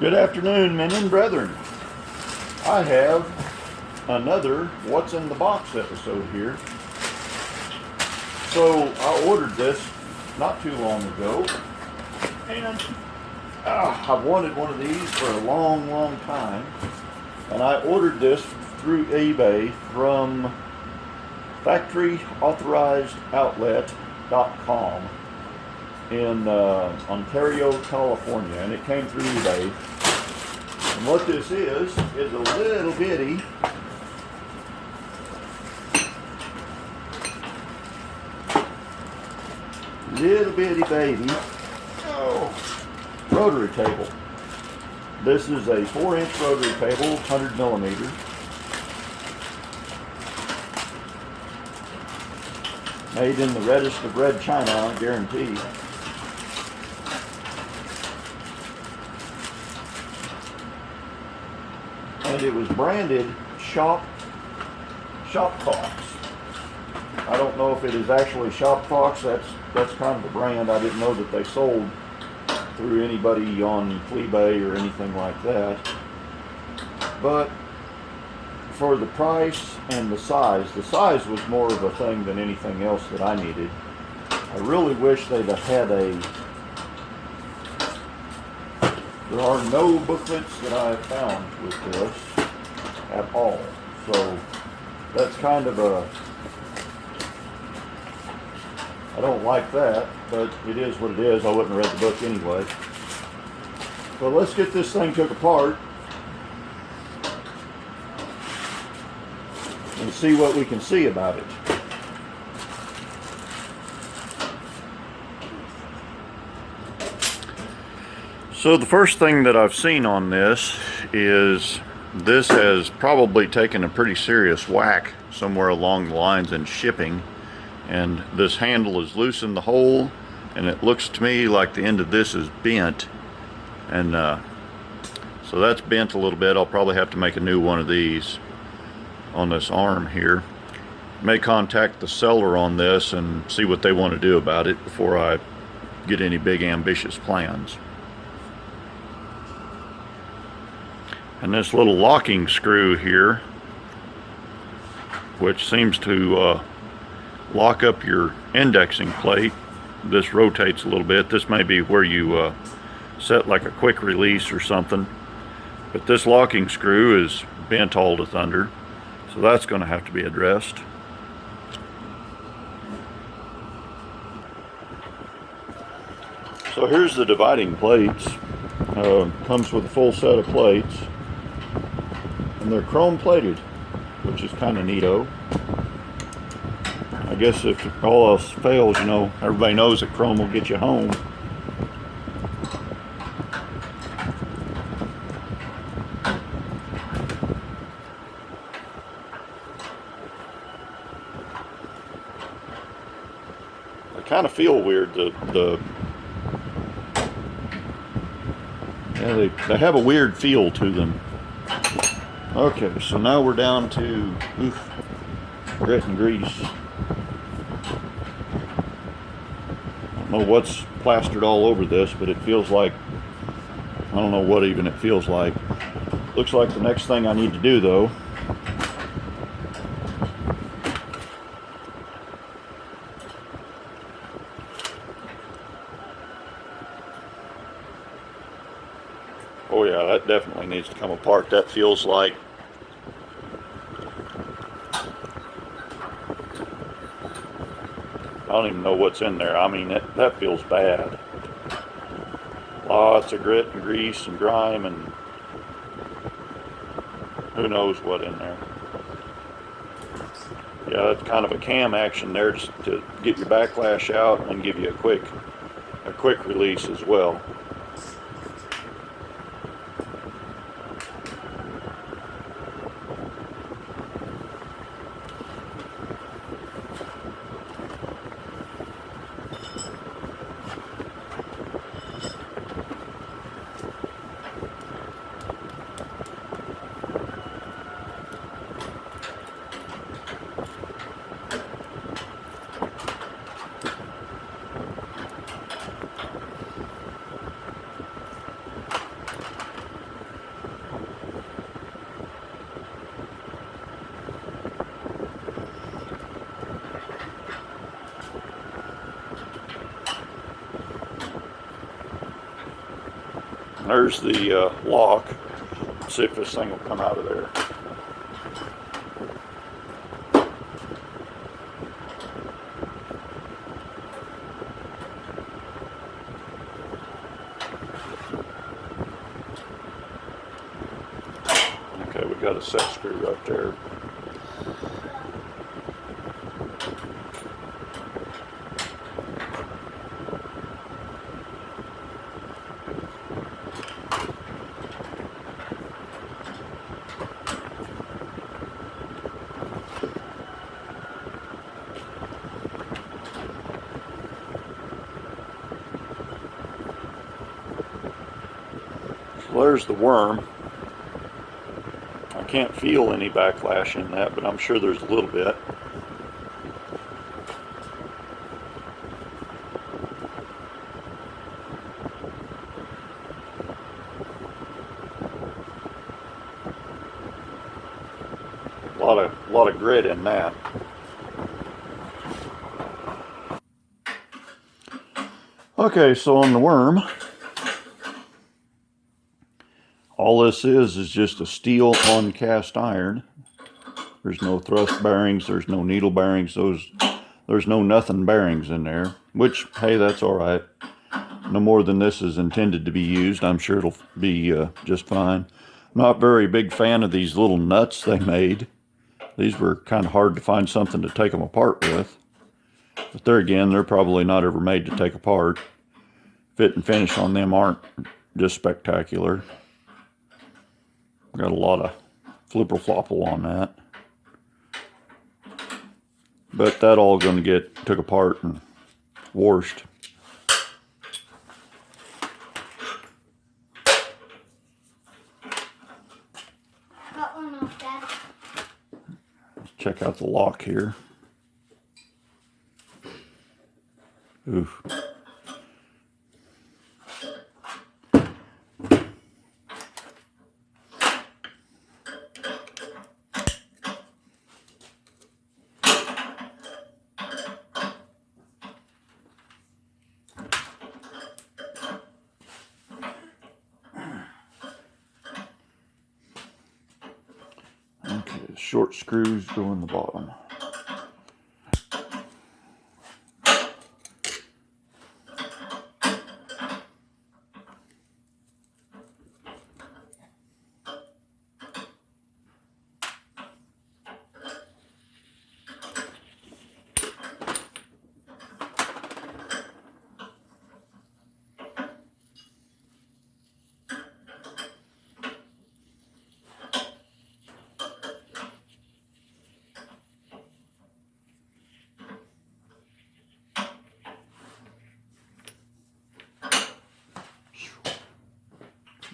Good afternoon, men and brethren. I have another What's in the Box episode here. So I ordered this not too long ago, and I've wanted one of these for a long time. And I ordered this through eBay from factoryauthorized.outlet.com in Ontario, California, and it came through eBay. And what this is a little bitty baby rotary table. This is a 4-inch rotary table, 100 millimeter. Made in the reddest of red china, I guarantee. And it was branded Shop Fox. I don't know if it is actually Shop Fox. That's kind of the brand. I didn't know that they sold through anybody on Fleabay or anything like that. But for the price and the size was more of a thing than anything else that I needed. I really wish they'd have had there are no booklets that I have found with this at all. So that's kind of I don't like that, but it is what it is. I wouldn't have read the book anyway. So let's get this thing took apart and see what we can see about it. So the first thing that I've seen on this is this has probably taken a pretty serious whack somewhere along the lines in shipping, and this handle is loose in the hole, and it looks to me like the end of this is bent, and so that's bent a little bit. I'll probably have to make a new one of these on this arm here. May contact the seller on this and see what they want to do about it before I get any big ambitious plans. And this little locking screw here, which seems to lock up your indexing plate, this rotates a little bit. This may be where you set like a quick release or something, but this locking screw is bent all to thunder, so that's going to have to be addressed. So here's the dividing plates. Comes with a full set of plates, and they're chrome plated, which is kind of neato. I guess if all else fails, you know, everybody knows that chrome will get you home. They kind of feel weird. They have a weird feel to them. Okay, so now we're down to grit and grease. I don't know what's plastered all over this, but it feels like, I don't know what even it feels like. Looks like the next thing I need to do though oh yeah, that definitely needs to come apart. That feels like I don't even know what's in there. I mean, that feels bad. Lots of grit and grease and grime and who knows what in there. Yeah, that's kind of a cam action there just to get your backlash out and give you a quick release as well. There's the lock. Let's see if this thing will come out of there. Okay, we got a set screw right there. Well, there's the worm. I can't feel any backlash in that, but I'm sure there's a little bit. A lot of grit in that. Okay, so on the worm, all this is just a steel on cast iron. There's no thrust bearings, there's no needle bearings, there's no nothing bearings in there, which, hey, that's all right. No more than this is intended to be used. I'm sure it'll be just fine. Not very big fan of these little nuts they made. These were kind of hard to find something to take them apart with. But there again, they're probably not ever made to take apart. Fit and finish on them aren't just spectacular. Got a lot of flipper-flopple on that. But that all going to get took apart and washed. Let's check out the lock here. Oof. Okay, short screws go in the bottom.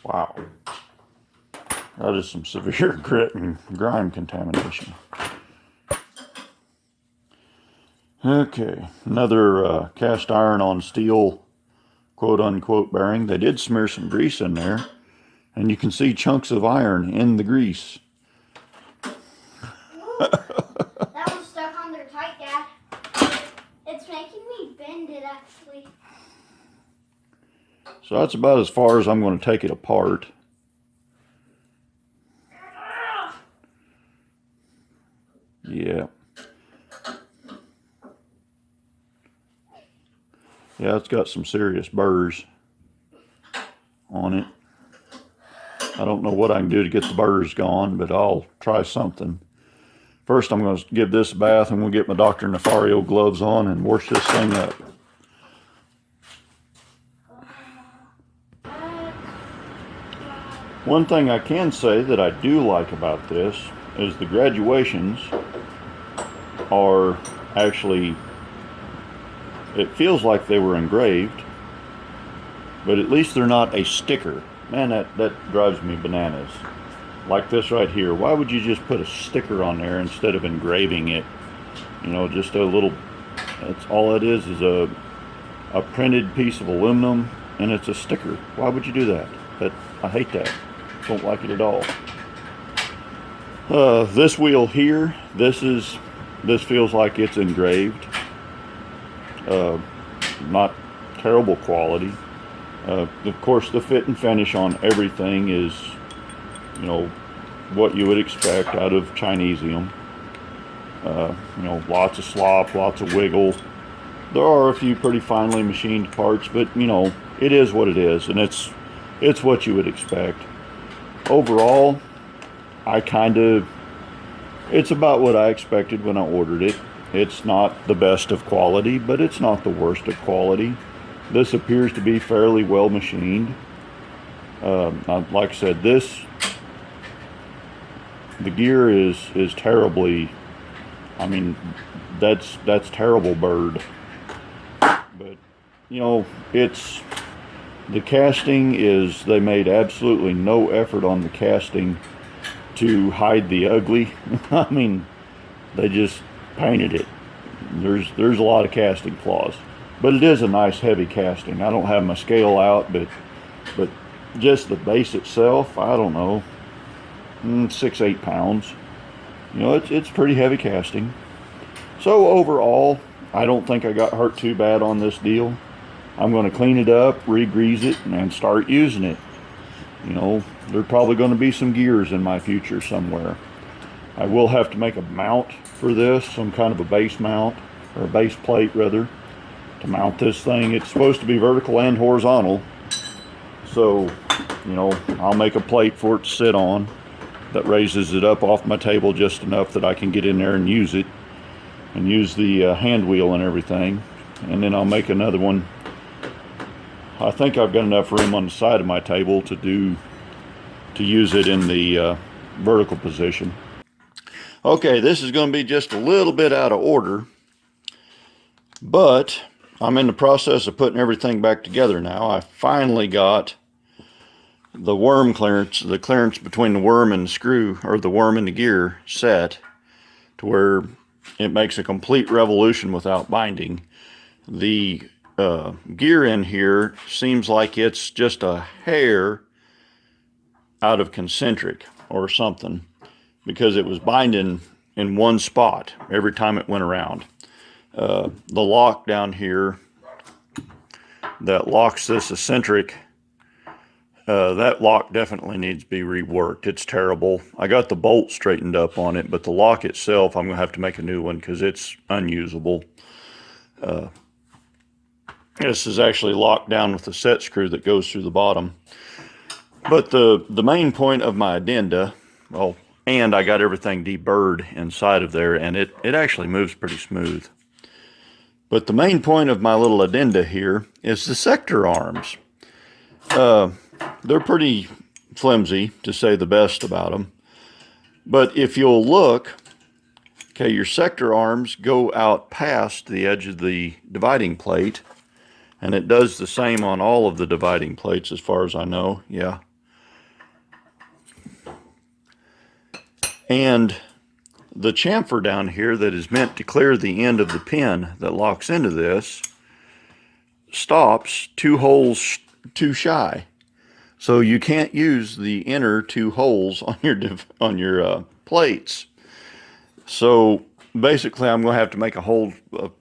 Wow, that is some severe grit and grime contamination. Okay, another cast iron on steel quote-unquote bearing. They did smear some grease in there, and you can see chunks of iron in the grease. That was stuck on there tight, Dad. It's making me bend it, actually. So that's about as far as I'm going to take it apart. Yeah. Yeah, it's got some serious burrs on it. I don't know what I can do to get the burrs gone, but I'll try something. First, I'm going to give this a bath, and we'll get my Dr. Nefario gloves on and wash this thing up. One thing I can say that I do like about this is the graduations are actually, it feels like they were engraved, but at least they're not a sticker. Man, that drives me bananas. Like this right here. Why would you just put a sticker on there instead of engraving it? You know, just a little, that's all it is a printed piece of aluminum, and it's a sticker. Why would you do that? I hate that. Don't like it at all. This wheel here, this feels like it's engraved. Not terrible quality. Of course, the fit and finish on everything is, you know, what you would expect out of chinesium. You know, lots of slop, lots of wiggle. There are a few pretty finely machined parts, but you know, it is what it is, and it's what you would expect. Overall, it's about what I expected when I ordered it. It's not the best of quality, but it's not the worst of quality. This appears to be fairly well machined. Like I said, the gear is terribly, I mean, that's terrible bird. But, you know, the casting is, they made absolutely no effort on the casting to hide the ugly. I mean, they just painted it. There's a lot of casting flaws, but it is a nice heavy casting. I don't have my scale out, but just the base itself, I don't know, 6-8 pounds. You know, it's pretty heavy casting. So overall, I don't think I got hurt too bad on this deal. I'm going to clean it up, re-grease it, and start using it. You know, there's probably going to be some gears in my future somewhere. I will have to make a mount for this, some kind of a base mount, or a base plate rather, to mount this thing. It's supposed to be vertical and horizontal. So, you know, I'll make a plate for it to sit on that raises it up off my table just enough that I can get in there and use it, and use the hand wheel and everything. And then I'll make another one. I think I've got enough room on the side of my table to use it in the vertical position. Okay, this is going to be just a little bit out of order, but I'm in the process of putting everything back together now. I finally got the worm clearance, the clearance between the worm and the screw, or the worm and the gear, set to where it makes a complete revolution without binding. The gear in here seems like it's just a hair out of concentric or something, because it was binding in one spot every time it went around. The lock down here that locks this eccentric, that lock definitely needs to be reworked. It's terrible. I got the bolt straightened up on it, but the lock itself, I'm going to have to make a new one because it's unusable. This is actually locked down with a set screw that goes through the bottom. But the main point of my addenda, well, and I got everything deburred inside of there, and it actually moves pretty smooth. But the main point of my little addenda here is the sector arms. They're pretty flimsy, to say the best about them. But if you'll look, okay, your sector arms go out past the edge of the dividing plate, and it does the same on all of the dividing plates as far as I know, yeah. And the chamfer down here that is meant to clear the end of the pin that locks into this stops 2 holes too shy. So you can't use the inner 2 holes on your plates. So basically I'm going to have to make a hole,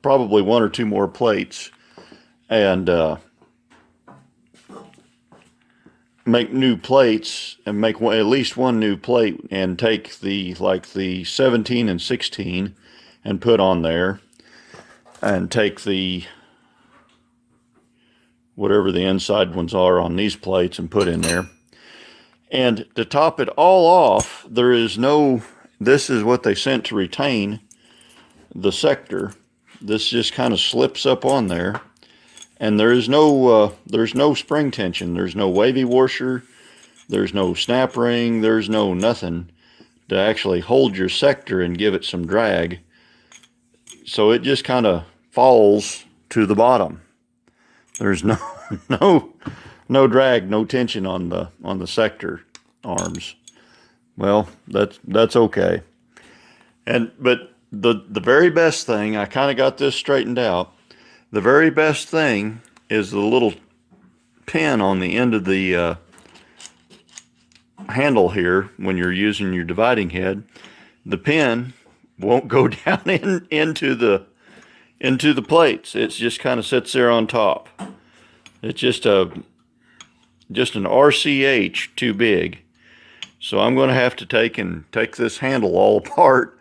probably 1 or 2 more plates, and make new plates, and make at least 1 new plate, and take the 17 and 16 and put on there, and take the whatever the inside ones are on these plates and put in there. And to top it all off, there is no, this is what they sent to retain the sector. This just kind of slips up on there. And there's no spring tension. There's no wavy washer. There's no snap ring. There's no nothing to actually hold your sector and give it some drag. So it just kind of falls to the bottom. There's no drag, no tension on the sector arms. Well, that's okay. But the very best thing, I kind of got this straightened out. The very best thing is the little pin on the end of the handle here when you're using your dividing head. The pin won't go down into the plates. It just kind of sits there on top. It's just a just an RCH too big. So I'm going to have to take this handle all apart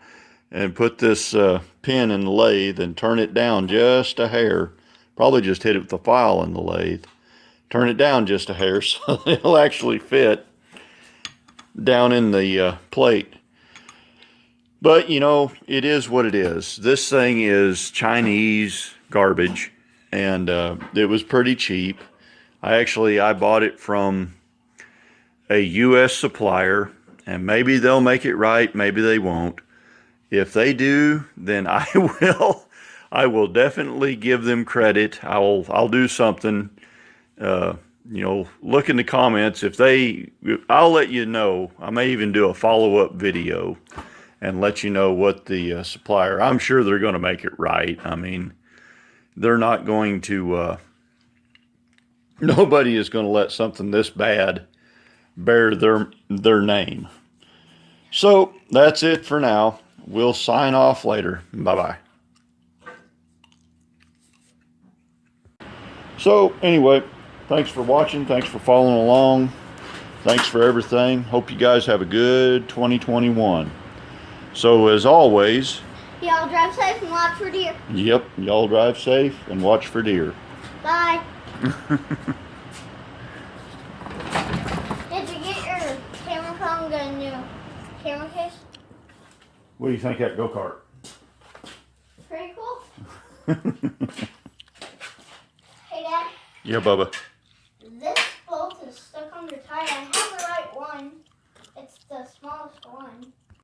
and put this pin in the lathe and turn it down just a hair. Probably just hit it with the file in the lathe. Turn it down just a hair so it'll actually fit down in the plate. But you know, it is what it is. This thing is Chinese garbage, and it was pretty cheap. I bought it from a U.S. supplier, and maybe they'll make it right, maybe they won't. If they do, then I will definitely give them credit. I'll do something. You know, look in the comments. I'll let you know. I may even do a follow-up video and let you know what the supplier. I'm sure they're going to make it right. I mean, they're not going to. Nobody is going to let something this bad bear their name. So that's it for now. We'll sign off later. Bye-bye. So anyway, thanks for watching. Thanks for following along. Thanks for everything. Hope you guys have a good 2021. So as always, y'all drive safe and watch for deer. Yep, y'all drive safe and watch for deer. Bye. Did you get your camera phone, get a new camera case? What do you think of that go-kart? Pretty cool. Hey, Dad. Yeah, Bubba. This bolt is stuck on your tire.